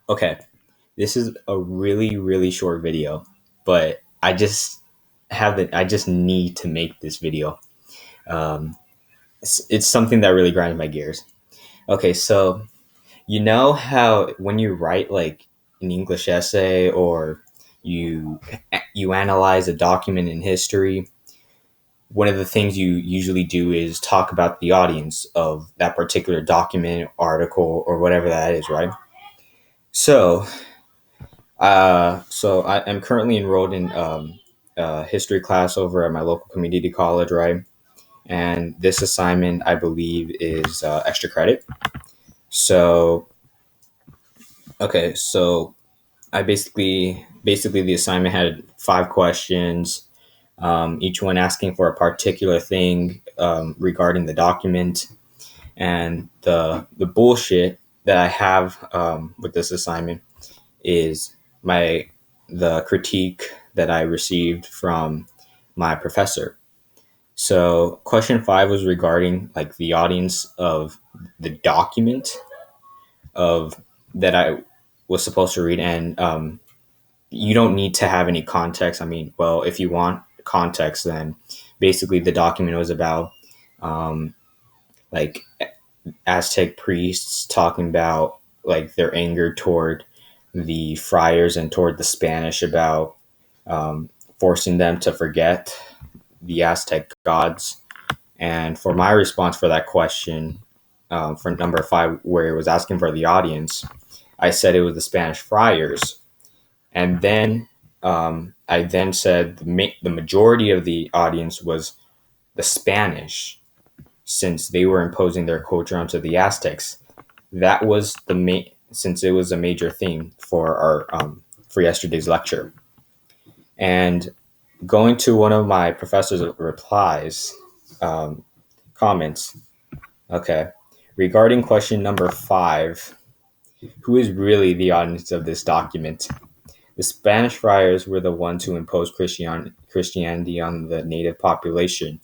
Okay, this is a really, really short video, but I just need to make this video. Um, it's something that really grinds my gears. Okay, so you know how when you write like an English essay or you you analyze a document in history, one of the things you usually do is talk about the audience of that particular document, article, or whatever that is, right? So I am currently enrolled in a history class over at my local community college, right? And this assignment, I believe, is extra credit. So, okay, so I basically the assignment had 5 questions, each one asking for a particular thing regarding the document. And the bullshit that I have with this assignment is my the critique that I received from my professor. So question 5 was regarding like the audience of the document of that I was supposed to read, and you don't need to have any context. I mean, well, if you want context, then basically the document was about um, like Aztec priests talking about like their anger toward the friars and toward the Spanish about forcing them to forget the Aztec gods. And for my response for that question, for number 5, where it was asking for the audience, I said it was the Spanish friars. And then I then said the majority of the audience was the Spanish, since they were imposing their culture onto the Aztecs. That was the main, since it was a major theme for our for yesterday's lecture. And going to one of my professor's replies, um, comments. Okay, regarding question number 5, who is really the audience of this document? The Spanish friars were the ones who imposed Christianity on the native population.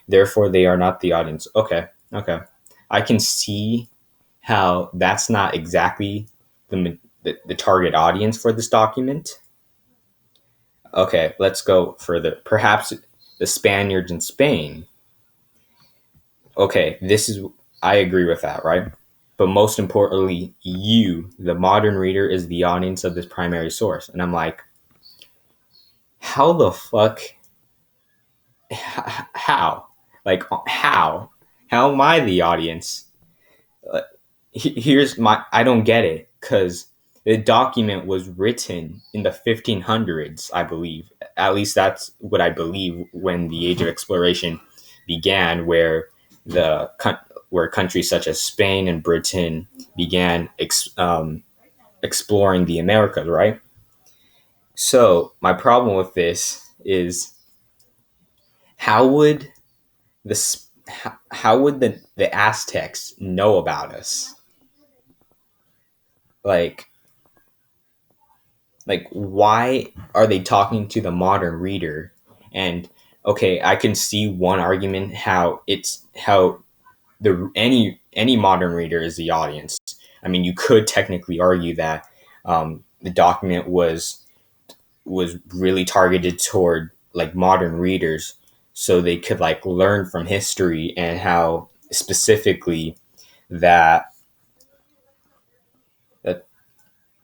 Therefore, they are not the audience. Okay, okay. I can see how that's not exactly the target audience for this document. Okay, let's go further. Perhaps the Spaniards in Spain. Okay, this is I agree with that, right? But most importantly, you, the modern reader, is the audience of this primary source. And I'm like, how the fuck? How? Like, how? How am I the audience? Uh, Here's my I don't get it, because the document was written in the 1500s, I believe. At least that's what I believe, when the age of exploration began, where the where countries such as Spain and Britain began exploring the Americas, right? So my problem with this is, how would how would the Aztecs know about us? Like, why are they talking to the modern reader? And okay, I can see one argument, how it's how the any modern reader is the audience. I mean, you could technically argue that the document was really targeted toward like modern readers, so they could like learn from history, and how specifically that that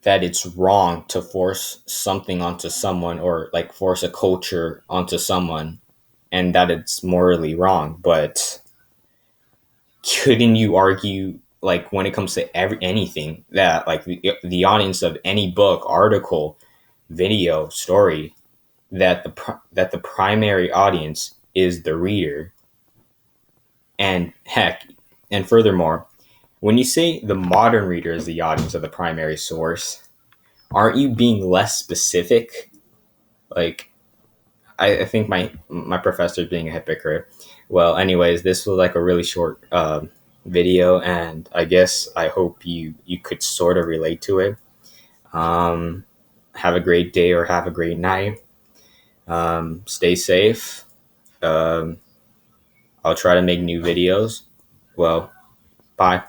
that it's wrong to force something onto someone, or like force a culture onto someone, and that it's morally wrong. But couldn't you argue, like when it comes to anything, that like the audience of any book, article, video, story, that that the primary audience is the reader? And heck, and furthermore, when you say the modern reader is the audience of the primary source, aren't you being less specific? Like, I think my professor is being a hypocrite. Well, anyways, this was like a really short video, and I guess I hope you could sort of relate to it. Um, have a great day or have a great night. Stay safe. Um, I'll try to make new videos. Well, bye.